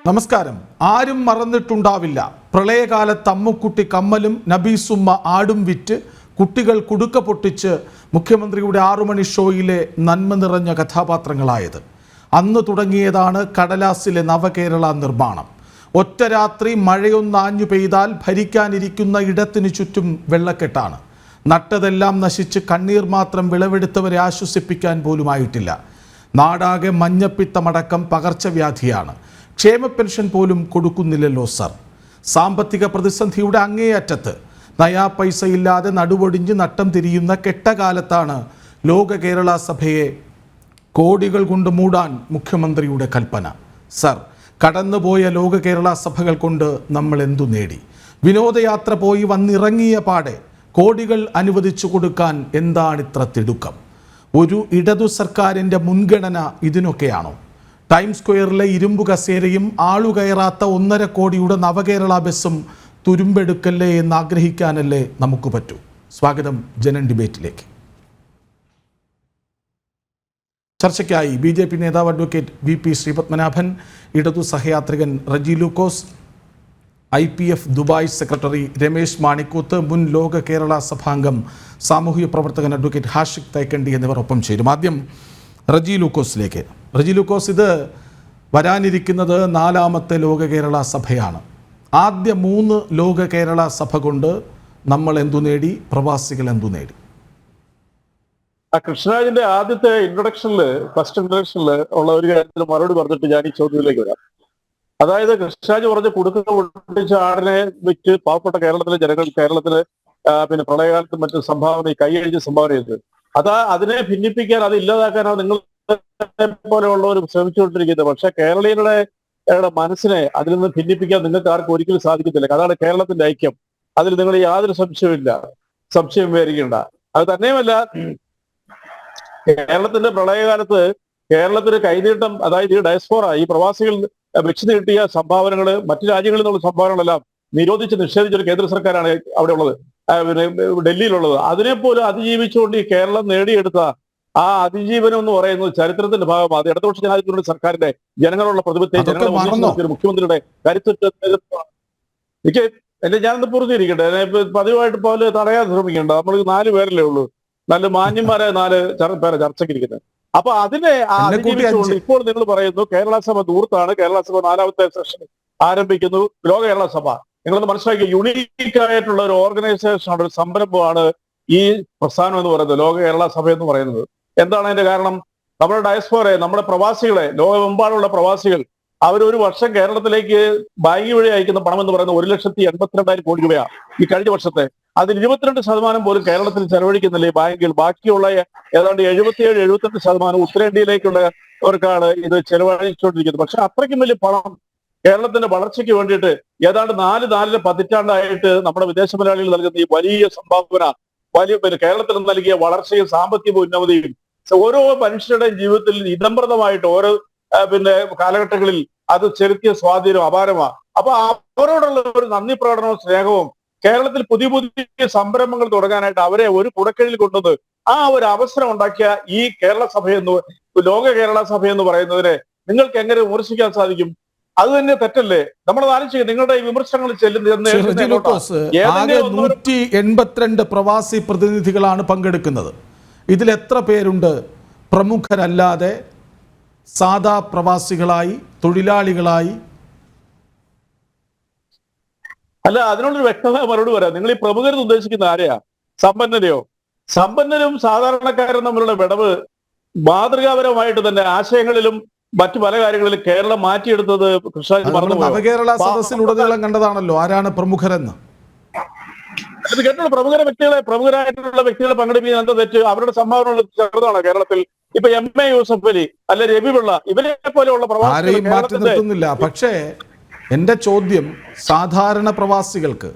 നമസ്കാരം. ആരും മറന്നിട്ടുണ്ടാവില്ല പ്രളയകാലത്ത് അമ്മുക്കുട്ടി കമ്മലും നബീസുമ്മ ആടും വിറ്റ് കുട്ടികൾ കുടുക്ക പൊട്ടിച്ച് മുഖ്യമന്ത്രിയുടെ 6 മണി ഷോയിലെ നന്മ നിറഞ്ഞ കഥാപാത്രങ്ങളായത്. അന്ന് തുടങ്ങിയതാണ് കടലാസിലെ നവകേരള നിർമ്മാണം. ഒറ്റ രാത്രി മഴയൊന്നാഞ്ഞു പെയ്താൽ ഭരിക്കാനിരിക്കുന്ന ഇടത്തിനു ചുറ്റും വെള്ളക്കെട്ടാണ്. നട്ടതെല്ലാം നശിച്ച് കണ്ണീർ മാത്രം വിളവെടുത്തവരെ ആശ്വസിപ്പിക്കാൻ പോലുമായിട്ടില്ല. നാടാകെ മഞ്ഞപ്പിത്തമടക്കം പകർച്ചവ്യാധിയാണ്. ക്ഷേമ പെൻഷൻ പോലും കൊടുക്കുന്നില്ലല്ലോ സർ. സാമ്പത്തിക പ്രതിസന്ധിയുടെ അങ്ങേയറ്റത്ത് നയാ പൈസയില്ലാതെ നടുവൊടിഞ്ഞ് നട്ടം തിരിയുന്ന കെട്ടകാലത്താണ് ലോക കേരള സഭയെ കോടികൾ കൊണ്ട് മൂടാൻ മുഖ്യമന്ത്രിയുടെ കൽപ്പന. സർ, കടന്നുപോയ ലോക കേരള സഭകൾ കൊണ്ട് നമ്മൾ എന്തു നേടി? വിനോദയാത്ര പോയി വന്നിറങ്ങിയ പാടെ കോടികൾ അനുവദിച്ചു കൊടുക്കാൻ എന്താണിത്ര തിടുക്കം? ഒരു ഇടതു സർക്കാരിൻ്റെ മുൻഗണന ഇതിനൊക്കെയാണോ? ടൈംസ് സ്ക്വയറിലെ ഇരുമ്പു കസേരയും ആളുകയറാത്ത 1.5 കോടിയുടെ നവകേരള ബസ്സും തുരുമ്പെടുക്കല്ലേ എന്ന് ആഗ്രഹിക്കാനല്ലേ നമുക്ക് പറ്റൂ. സ്വാഗതം ജനൻ ഡിബേറ്റിലേക്ക്. ചർച്ചയ്ക്കായി BJP നേതാവ് അഡ്വക്കേറ്റ് VP ശ്രീപത്മനാഭൻ, ഇടതു സഹയാത്രികൻ റജി ലൂക്കോസ്, IPF Dubai secretary Ramesh Manikkoth, മുൻ ലോക കേരള സഭാംഗം സാമൂഹിക പ്രവർത്തകൻ അഡ്വക്കേറ്റ് ഹാഷിഖ് തൈക്കണ്ടി എന്നിവർ ഒപ്പം ചേരും. ആദ്യം റജി ലൂക്കോസിലേക്ക്. റജി ലൂക്കോസ്, ഇത് വരാനിരിക്കുന്നത് 4ാമത്തെ ലോക കേരള സഭയാണ്. ആദ്യ 3 ലോക കേരള സഭ കൊണ്ട് നമ്മൾ എന്തു നേടി? പ്രവാസികൾ എന്തു നേടി? കൃഷ്ണരാജിന്റെ ആദ്യത്തെ ഫസ്റ്റ് ഇൻട്രൊഡക്ഷനിൽ ഉള്ള ഒരു കാര്യത്തിന് മറുപടി പറഞ്ഞിട്ട് ഞാൻ ഈ ചോദ്യത്തിലേക്ക് വരാം. അതായത് കൃഷ്ണരാജ് പറഞ്ഞ കുടുക്ക പൊട്ടിച്ച ആടിനെ വെച്ച് പാവപ്പെട്ട കേരളത്തിലെ ജനങ്ങൾ കേരളത്തില് പിന്നെ പ്രളയകാലത്ത് മറ്റു സംഭാവന കൈയഴിച്ച് സംഭാവന ചെയ്തത്, അതിനെ ഭിന്നിപ്പിക്കാൻ, അത് ഇല്ലാതാക്കാനാണ് നിങ്ങൾ പോലെയുള്ളവർ ശ്രമിച്ചുകൊണ്ടിരിക്കുന്നത്. പക്ഷെ കേരളീയരുടെ മനസ്സിനെ അതിൽ നിന്ന് ഭിന്നിപ്പിക്കാൻ നിങ്ങൾക്ക് ആർക്കും ഒരിക്കലും സാധിക്കത്തില്ല. അതാണ് കേരളത്തിന്റെ ഐക്യം. അതിൽ നിങ്ങൾ യാതൊരു സംശയം വിചാരിക്കേണ്ട. അത് തന്നെയുമല്ല, കേരളത്തിന്റെ പ്രളയകാലത്ത് കേരളത്തിന് കൈനീട്ടം, അതായത് ഈ ഡയസ്പോറ, ഈ പ്രവാസികൾ വെച്ച് നീട്ടിയ സംഭാവനകള്, മറ്റു രാജ്യങ്ങളിൽ നിന്നുള്ള സംഭാവനകളെല്ലാം നിഷേധിച്ചൊരു കേന്ദ്ര സർക്കാരാണ് അവിടെ ഉള്ളത്, പിന്നെ ഡൽഹിയിലുള്ളത്. അതിനെപ്പോലും അതിജീവിച്ചുകൊണ്ട് ഈ കേരളം നേടിയെടുത്ത ആ അതിജീവനം എന്ന് പറയുന്നത് ചരിത്രത്തിന്റെ ഭാഗമാണ്. അത് ഇടതുപക്ഷ ജനാധിപത്യ സർക്കാരിന്റെ ജനങ്ങളുള്ള പ്രതിബദ്ധതയും ജനങ്ങളെ മുഖ്യമന്ത്രിയുടെ കരുത്തുറ്റ നേതൃത്വമാണ്. ഞാനൊന്ന് പുറത്തിരിക്കട്ടെ, പതിവായിട്ട് പോലെ തടയാൻ ശ്രമിക്കണ്ട. നമ്മൾ 4 പേരല്ലേ ഉള്ളൂ, നല്ല മാന്യന്മാരായ 4 പേരെ ചർച്ചയ്ക്ക് ഇരിക്കുന്നത്. അപ്പൊ അതിനെ അതിജീവിച്ചുകൊണ്ട് ഇപ്പോൾ നിങ്ങൾ പറയുന്നു കേരള സഭ ദൂർത്താണ്, കേരള സഭ 4ാമത്തെ സെഷൻ ആരംഭിക്കുന്നു, ലോക കേരള സഭ. നിങ്ങളൊന്ന് മനസ്സിലാക്കി, യുണീക്ക് ആയിട്ടുള്ള ഒരു ഓർഗനൈസേഷനാണ്, ഒരു സംരംഭമാണ് ഈ പ്രസ്ഥാനം എന്ന് പറയുന്നത്, ലോക കേരള സഭ എന്ന് പറയുന്നത്. എന്താണ് അതിന്റെ കാരണം? നമ്മുടെ ഡയസ്പോറയെ, നമ്മുടെ പ്രവാസികളെ, ലോകമെമ്പാടുള്ള പ്രവാസികൾ, അവരൊരു വർഷം കേരളത്തിലേക്ക് ബാങ്ക് വഴി അയക്കുന്ന പണം എന്ന് പറയുന്നത് 1,82,000 കോടി രൂപയാണ് ഈ കഴിഞ്ഞ വർഷത്തെ. അതിൽ 22% പോലും കേരളത്തിൽ ചെലവഴിക്കുന്നില്ല ഈ ബാങ്കിൽ. ബാക്കിയുള്ള ഏതാണ്ട് 77-78% ഉത്തരേന്ത്യയിലേക്കുള്ളവർക്കാണ് ഇത് ചെലവഴിച്ചുകൊണ്ടിരിക്കുന്നത്. പക്ഷെ അത്രയ്ക്കും വലിയ പണം കേരളത്തിന്റെ വളർച്ചയ്ക്ക് വേണ്ടിയിട്ട് ഏതാണ്ട് 4 പതിറ്റാണ്ടായിട്ട് നമ്മുടെ വിദേശ മലയാളികൾ നൽകുന്ന ഈ വലിയ സംഭാവന, കേരളത്തിൽ നൽകിയ വളർച്ചയും സാമ്പത്തിക ഉന്നതിയും ഓരോ മനുഷ്യരുടെയും ജീവിതത്തിൽ ഇതംപ്രദമായിട്ട് ഓരോ കാലഘട്ടങ്ങളിൽ അത് ചെലുത്തിയ സ്വാധീനം അപാരമാണ്. അപ്പൊ അവരോടുള്ള ഒരു നന്ദി പ്രകടനവും സ്നേഹവും, കേരളത്തിൽ പുതിയ സംരംഭങ്ങൾ തുടങ്ങാനായിട്ട് അവരെ ഒരു കുടക്കീഴിൽ കൊണ്ടുവന്ന് ആ ഒരു അവസരം ഉണ്ടാക്കിയ ഈ കേരള സഭയെന്ന്, ലോക കേരള സഭ എന്ന് പറയുന്നതിനെ നിങ്ങൾക്ക് എങ്ങനെ വിമർശിക്കാൻ സാധിക്കും? അത് തന്നെ തെറ്റല്ലേ? നമ്മൾ ആലോചിക്കുക, നിങ്ങളുടെ ഈ വിമർശനങ്ങൾ 182 പ്രവാസി പ്രതിനിധികളാണ് പങ്കെടുക്കുന്നത്. ഇതിൽ എത്ര പേരുണ്ട് പ്രമുഖരല്ലാതെ സാധാ പ്രവാസികളായി, തൊഴിലാളികളായി? അല്ല, അതിനുള്ളൊരു വ്യക്തമായ മറുപടി പറയാം. നിങ്ങൾ ഈ പ്രമുഖരെന്ന് ഉദ്ദേശിക്കുന്ന ആരെയാ? സമ്പന്നരെയോ? സമ്പന്നരും സാധാരണക്കാരും തമ്മിലുള്ള വിടവ് മാതൃകാപരമായിട്ട് തന്നെ ആശയങ്ങളിലും മറ്റു പല കാര്യങ്ങളിലും കേരളം മാറ്റിയെടുത്തത് നവകേരള സദസ്സിലുടനീളം കണ്ടതാണല്ലോ ആരാണ് പ്രമുഖരെന്ന്. അത് കേട്ടുള്ള പ്രമുഖരായിട്ടുള്ള വ്യക്തികളെ പങ്കെടുപ്പിക്കുന്ന എന്താ തെറ്റ്? അവരുടെ സംഭാവന ചെറുതാണോ കേരളത്തിൽ? ഇപ്പൊ MA യൂസഫ് അലി, അല്ല രവി പിള്ള, ഇവരെ പോലെയുള്ള ആരെയും മാറ്റി നിർത്തുന്നില്ല. പക്ഷേ എൻ്റെ ചോദ്യം, സാധാരണ പ്രവാസികൾക്ക്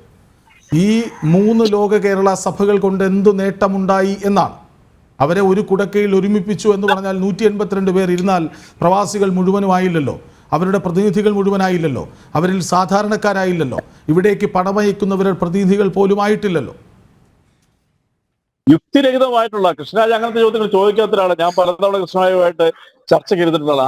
ഈ 3 ലോക കേരള സഭകൾ കൊണ്ട് എന്തു നേട്ടമുണ്ടായി എന്നാണ്. അവരെ ഒരു കുടക്കയിൽ ഒരുമിപ്പിച്ചു എന്ന് പറഞ്ഞാൽ 182 പേർ ഇരുന്നാൽ പ്രവാസികൾ മുഴുവനുമായില്ലല്ലോ, അവരുടെ പ്രതിനിധികൾ മുഴുവനായില്ലല്ലോ, അവരിൽ സാധാരണക്കാരായില്ലല്ലോ, ഇവിടേക്ക് പണമയക്കുന്നവരുടെ പ്രതിനിധികൾ പോലും ആയിട്ടില്ലല്ലോ. യുക്തിരഹിതമായിട്ടുള്ള കൃഷ്ണരാജ് അങ്ങനത്തെ ചോദ്യങ്ങൾ ചോദിക്കാത്ത ഒരാളെ ഞാൻ പലതവണ കൃഷ്ണരാജുമായിട്ട് ചർച്ച ചെയ്തിട്ടുള്ള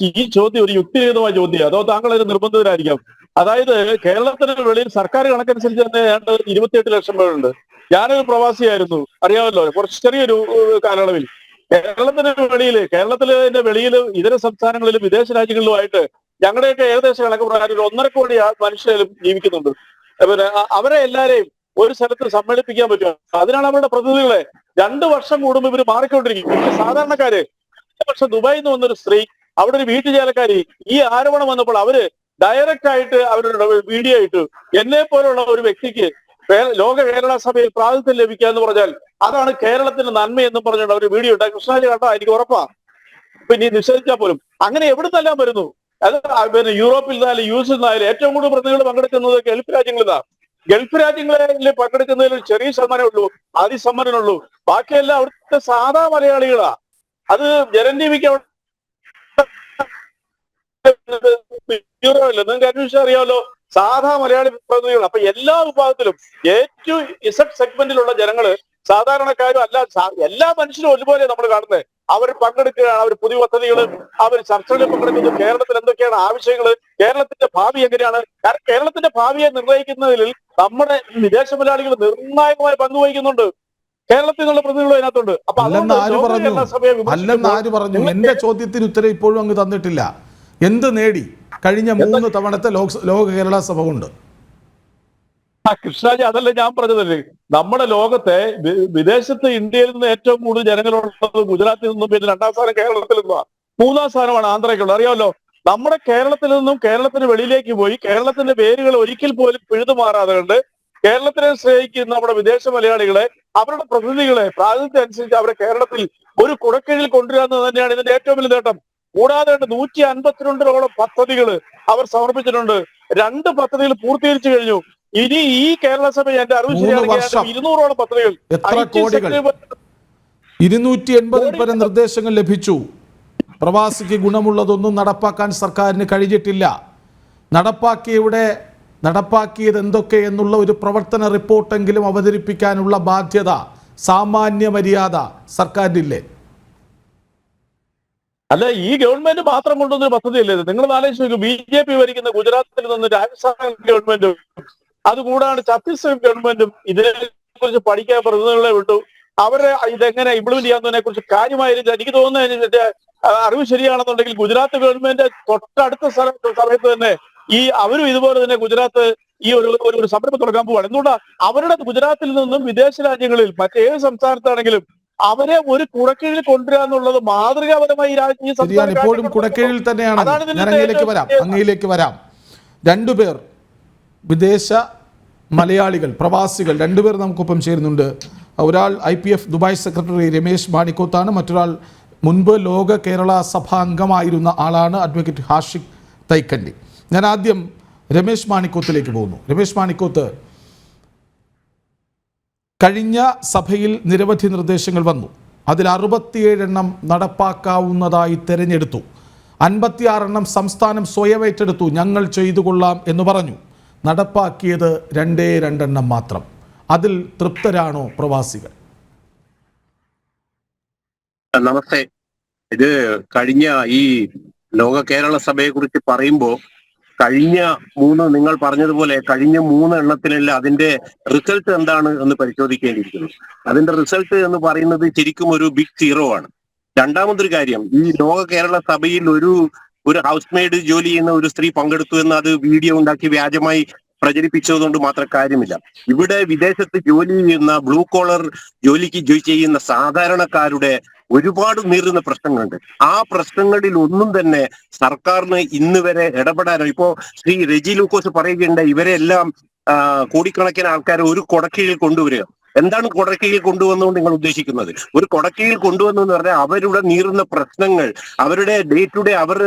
ഈ ചോദ്യം ഒരു യുക്തിരഹിതമായ ചോദ്യം. അതോ താങ്കൾ അതിന് നിർബന്ധിതരായിരിക്കാം. അതായത് കേരളത്തിന് വെളിയിൽ സർക്കാർ കണക്കനുസരിച്ച് തന്നെ ഏതാണ്ട് 28 ലക്ഷം പേരുണ്ട്. ഞാനൊരു പ്രവാസിയായിരുന്നു, അറിയാമല്ലോ, കുറച്ച് ചെറിയൊരു കാലയളവിൽ. കേരളത്തിലെ വെളിയിൽ ഇതര സംസ്ഥാനങ്ങളിലും വിദേശ രാജ്യങ്ങളിലുമായിട്ട് ഞങ്ങളുടെയൊക്കെ ഏകദേശം കണക്ക് പ്രകാരം ഒരു 1.5 കോടി മനുഷ്യരും ജീവിക്കുന്നുണ്ട്. പിന്നെ അവരെ എല്ലാരെയും ഒരു സ്ഥലത്ത് സമ്മേളിപ്പിക്കാൻ പറ്റുക. അതിനാണ് അവരുടെ പ്രതിനിധികളെ 2 വർഷം കൂടുമ്പോൾ ഇവർ മാറിക്കൊണ്ടിരിക്കും. സാധാരണക്കാര്. പക്ഷെ ദുബായിൽ നിന്ന് വന്നൊരു സ്ത്രീ, അവിടെ ഒരു വീട്ടുജാലക്കാരി, ഈ ആരോപണം വന്നപ്പോൾ അവര് ഡയറക്റ്റ് ആയിട്ട് അവരുടെ വീഡിയോ ഇട്ടു. എന്നെ പോലുള്ള ഒരു വ്യക്തിക്ക് ലോക കേരള സഭയിൽ പ്രാതിനിധ്യം ലഭിക്കുക എന്ന് പറഞ്ഞാൽ അതാണ് കേരളത്തിന്റെ നന്മയെന്നും പറഞ്ഞുകൊണ്ട് അവർ വീഡിയോ ഇട്ട. കൃഷ്ണരാജ് കണ്ടാ എനിക്ക് ഉറപ്പാ. പിന്നെ നിഷേധിച്ചാൽ പോലും അങ്ങനെ എവിടുന്നെല്ലാം വരുന്നു. അത് പിന്നെ യൂറോപ്പിൽ നിന്നാലും യു എസിൽ നിന്നായാലും ഏറ്റവും കൂടുതൽ പ്രതിനിധികൾ പങ്കെടുക്കുന്നത് ഗൾഫ് രാജ്യങ്ങളിലാണ്. ഗൾഫ് രാജ്യങ്ങളിൽ പങ്കെടുക്കുന്നതിൽ ഒരു ചെറിയ ശതമാനമേ ഉള്ളൂ, അതിസമ്പന്നനുള്ളൂ. ബാക്കിയെല്ലാം അവിടുത്തെ സാധാ മലയാളികളാ. അത് ജനം ടിവിക്ക് നിങ്ങൾക്ക് അന്വേഷിച്ചാൽ അറിയാമല്ലോ, സാധാ മലയാളി പ്രതിനിധികൾ. അപ്പൊ എല്ലാ വിഭാഗത്തിലും ഏറ്റവും ഇസഡ് സെഗ്മെന്റിലുള്ള ജനങ്ങള്, സാധാരണക്കാരും അല്ല, എല്ലാ മനുഷ്യരും ഒരുപോലെ നമ്മൾ കാണുന്നത്. അവർ പങ്കെടുക്കുകയാണ്, അവർ പുതിയ പദ്ധതികൾ, അവർ ചർച്ചകളിൽ പങ്കെടുക്കുന്നു. കേരളത്തിൽ എന്തൊക്കെയാണ് ആവശ്യങ്ങൾ, കേരളത്തിന്റെ ഭാവി എങ്ങനെയാണ്. കാരണം കേരളത്തിന്റെ ഭാവിയെ നിർണ്ണയിക്കുന്നതിൽ നമ്മുടെ വിദേശ മലയാളികൾ നിർണായകമായി പങ്കുവഹിക്കുന്നുണ്ട്. കേരളത്തിൽ നിന്നുള്ള പ്രതിനിധികൾ അതിനകത്തുണ്ട്. അപ്പൊ അല്ലെന്ന് ആര് പറഞ്ഞു? എന്റെ ചോദ്യത്തിന് ഉത്തരം ഇപ്പോഴും അങ്ങ് തന്നിട്ടില്ല. എന്ത് നേടി കഴിഞ്ഞ 3 തവണത്തെ ലോക കേരള സഭ കൊണ്ട്? കൃഷ്ണരാജ്, അതല്ലേ ഞാൻ പറഞ്ഞതല്ലേ, നമ്മുടെ ലോകത്തെ വിദേശത്ത് ഇന്ത്യയിൽ നിന്ന് ഏറ്റവും കൂടുതൽ ജനങ്ങളുള്ളത് ഗുജറാത്തിൽ നിന്നും, പിന്നെ 2ാം സ്ഥാനം കേരളത്തിൽ നിന്നുമാണ്, 3ാം സ്ഥാനമാണ് ആന്ധ്രയ്ക്കുള്ളത്. അറിയാമല്ലോ, നമ്മുടെ കേരളത്തിൽ നിന്നും കേരളത്തിന് വെളിയിലേക്ക് പോയി കേരളത്തിന്റെ വേരുകൾ ഒരിക്കൽ പോലും പിഴുതുമാറാതെ കണ്ട് കേരളത്തിനെ സ്നേഹിക്കുന്ന നമ്മുടെ വിദേശ മലയാളികളെ, അവരുടെ പ്രതിനിധികളെ പ്രാതിനിധ്യം അനുസരിച്ച് അവരെ കേരളത്തിൽ ഒരു കുടക്കീഴിൽ കൊണ്ടുവരാന്നത് തന്നെയാണ് ഇതിന്റെ ഏറ്റവും വലിയ നേട്ടം. കൂടാതെ 152ഓളം പദ്ധതികൾ അവർ സമർപ്പിച്ചിട്ടുണ്ട്. 2 പദ്ധതികൾ പൂർത്തീകരിച്ചു കഴിഞ്ഞു. ഇനി ഈ കേരള സഭ എന്റെ അറിവ് ശരിയാണെങ്കിൽ 200ഓളം പദ്ധതികൾ, എത്ര കോടികൾ, 280 പരം നിർദ്ദേശങ്ങൾ ലഭിച്ചു. പ്രവാസിക്ക് ഗുണമുള്ളതൊന്നും നടപ്പാക്കാൻ സർക്കാരിന് കഴിഞ്ഞിട്ടില്ല. നടപ്പാക്കിയത് എന്തൊക്കെ എന്നുള്ള ഒരു പ്രവർത്തന റിപ്പോർട്ടെങ്കിലും അവതരിപ്പിക്കാനുള്ള ബാധ്യത, സാമാന്യ മര്യാദ സർക്കാരിനില്ലേ? അല്ല, ഈ ഗവൺമെന്റ് മാത്രം കൊണ്ടുവന്നൊരു പദ്ധതിയല്ലേ ഇത്? നിങ്ങൾ ആലോചിച്ച് നോക്കൂ, BJP ഭരിക്കുന്ന ഗുജറാത്തിൽ നിന്ന് രാജസ്ഥാൻ ഗവൺമെന്റും അതുകൂടാണ്ട് ഛത്തീസ്ഗഡ് ഗവൺമെന്റും ഇതിനെ കുറിച്ച് പഠിക്കാൻ പ്രതിനിധികളെ വിട്ടു. അവരെ ഇതെങ്ങനെ ഇംപ്ലിമെന്റ് ചെയ്യാന്നതിനെ കുറിച്ച് കാര്യമായിരുന്നു. എനിക്ക് തോന്നുന്നത് എന്റെ അറിവ് ശരിയാണെന്നുണ്ടെങ്കിൽ ഗുജറാത്ത് ഗവൺമെന്റ് തൊട്ടടുത്ത സമയത്ത് തന്നെ അവരും ഇതുപോലെ തന്നെ ഗുജറാത്ത് ഈ ഒരു സംരംഭം തുടങ്ങാൻ പോവാണ്. എന്തുകൊണ്ടാ? അവരുടെ ഗുജറാത്തിൽ നിന്നും വിദേശ രാജ്യങ്ങളിൽ മറ്റേത് സംസ്ഥാനത്താണെങ്കിലും അവരെ ഒരു കുടക്കീഴിൽ കൊണ്ടുവരാന്നുള്ളത് മാതൃകാപരമായി ഇപ്പോഴും കുടക്കീഴിൽ തന്നെയാണ്. ഞാൻ അങ്ങയിലേക്ക് വരാം. 2 പേർ വിദേശ മലയാളികൾ, പ്രവാസികൾ 2 പേർ നമുക്കൊപ്പം ചേരുന്നുണ്ട്. ഒരാൾ IPF ദുബായ് സെക്രട്ടറി രമേശ് മാണിക്കോത്താണ്. മറ്റൊരാൾ മുൻപ് ലോക കേരള സഭാ അംഗമായിരുന്ന ആളാണ്, അഡ്വക്കേറ്റ് ഹാഷിഖ് തൈക്കണ്ടി. ഞാൻ ആദ്യം രമേശ് മാണിക്കോത്തിലേക്ക് പോകുന്നു. രമേശ് മാണിക്കോത്ത്, കഴിഞ്ഞ സഭയിൽ നിരവധി നിർദ്ദേശങ്ങൾ വന്നു. അതിൽ 67 എണ്ണം നടപ്പാക്കാവുന്നതായി തിരഞ്ഞെടുത്തു. 56 സംസ്ഥാനം സ്വയം ഏറ്റെടുത്തു, ഞങ്ങൾ ചെയ്തു കൊള്ളാം എന്ന് പറഞ്ഞു. നടപ്പാക്കിയത് 2 മാത്രം. അതിൽ തൃപ്തരാണോ പ്രവാസികൾ? നമസ്തേ. ഇത് കഴിഞ്ഞ ഈ ലോക കേരള സഭയെ കുറിച്ച് പറയുമ്പോൾ കഴിഞ്ഞ 3 നിങ്ങൾ പറഞ്ഞതുപോലെ കഴിഞ്ഞ 3 എണ്ണത്തിലല്ല അതിന്റെ റിസൾട്ട് എന്താണ് എന്ന് പരിശോധിക്കേണ്ടിയിരിക്കുന്നു. അതിന്റെ റിസൾട്ട് എന്ന് പറയുന്നത് ശരിക്കും ഒരു ബിഗ് സീറോ ആണ്. രണ്ടാമതൊരു കാര്യം, ഈ ലോക കേരള സഭയിൽ ഒരു ഹൗസ് മെയ്ഡ് ജോലി ചെയ്യുന്ന ഒരു സ്ത്രീ പങ്കെടുത്തു എന്ന് അത് വീഡിയോ ഉണ്ടാക്കി വ്യാജമായി പ്രചരിപ്പിച്ചതുകൊണ്ട് മാത്രം കാര്യമില്ല. ഇവിടെ വിദേശത്ത് ജോലി ചെയ്യുന്ന ബ്ലൂ കോളർ ജോലിക്ക് ചെയ്യുന്ന സാധാരണക്കാരുടെ ഒരുപാട് നീറുന്ന പ്രശ്നങ്ങളുണ്ട്. ആ പ്രശ്നങ്ങളിൽ ഒന്നും തന്നെ സർക്കാരിന് ഇന്ന് വരെ ഇടപെടാനോ, ഇപ്പോ ശ്രീ റെജി ലൂക്കോസ് പറയുകയുണ്ട്, ഇവരെല്ലാം കോടിക്കണക്കിന് ആൾക്കാരെ ഒരു കൊടക്കീഴിൽ കൊണ്ടുവരിക. എന്താണ് കൊടക്കീഴിൽ കൊണ്ടുവന്നുകൊണ്ട് നിങ്ങൾ ഉദ്ദേശിക്കുന്നത്? ഒരു കൊടക്കീഴിൽ കൊണ്ടുവന്നു പറഞ്ഞാൽ അവരുടെ നീറുന്ന പ്രശ്നങ്ങൾ, അവരുടെ ഡേ ടു ഡേ അവർ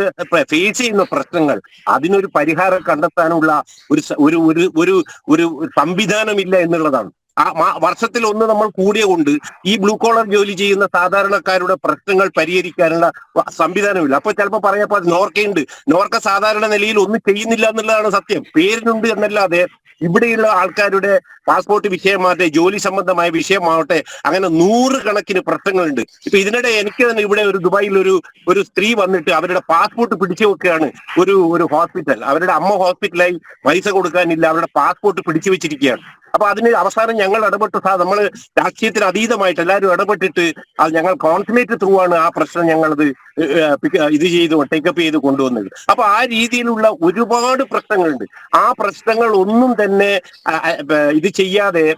ഫേസ് ചെയ്യുന്ന പ്രശ്നങ്ങൾ, അതിനൊരു പരിഹാരം കണ്ടെത്താനുള്ള ഒരു സംവിധാനമില്ല എന്നുള്ളതാണ്. വർഷത്തിൽ ഒന്ന് നമ്മൾ കൂടിയ കൊണ്ട് ഈ ബ്ലൂ കോളർ ജോലി ചെയ്യുന്ന സാധാരണക്കാരുടെ പ്രശ്നങ്ങൾ പരിഹരിക്കാനുള്ള സംവിധാനമില്ല. അപ്പൊ ചിലപ്പോൾ പറയാപ്പോ നോർക്കയുണ്ട്, നോർക്ക സാധാരണ നിലയിൽ ഒന്നും ചെയ്യുന്നില്ല എന്നുള്ളതാണ് സത്യം. പേരിനുണ്ട് എന്നല്ലാതെ ഇവിടെയുള്ള ആൾക്കാരുടെ പാസ്പോർട്ട് വിഷയമാവട്ടെ, ജോലി സംബന്ധമായ വിഷയമാവട്ടെ, അങ്ങനെ 100 കണക്കിന് പ്രശ്നങ്ങളുണ്ട്. ഇപ്പൊ ഇതിനിടെ എനിക്ക് തന്നെ ഇവിടെ ഒരു ദുബായിൽ ഒരു സ്ത്രീ വന്നിട്ട് അവരുടെ പാസ്പോർട്ട് പിടിച്ചു വെക്കുകയാണ്. ഒരു ഹോസ്പിറ്റൽ, അവരുടെ അമ്മ ഹോസ്പിറ്റലായി പൈസ കൊടുക്കാനില്ല, അവരുടെ പാസ്പോർട്ട് പിടിച്ചു വെച്ചിരിക്കുകയാണ്. അപ്പൊ അതിന് അവസാനം ഞങ്ങൾ ഇടപെട്ട് നമ്മൾ രാഷ്ട്രീയത്തിന് അതീതമായിട്ട് എല്ലാവരും ഇടപെട്ടിട്ട് അത് ഞങ്ങൾ കോൺസുലേറ്റ് ത്രൂ ആണ് ആ പ്രശ്നം ഞങ്ങളത് ഇത് ചെയ്ത് ടേക്കപ്പ് ചെയ്ത് കൊണ്ടുവന്നത്. അപ്പൊ ആ രീതിയിലുള്ള ഒരുപാട് പ്രശ്നങ്ങളുണ്ട്. ആ പ്രശ്നങ്ങൾ ഒന്നും തന്നെ ഇത് ചെയ്യാതെ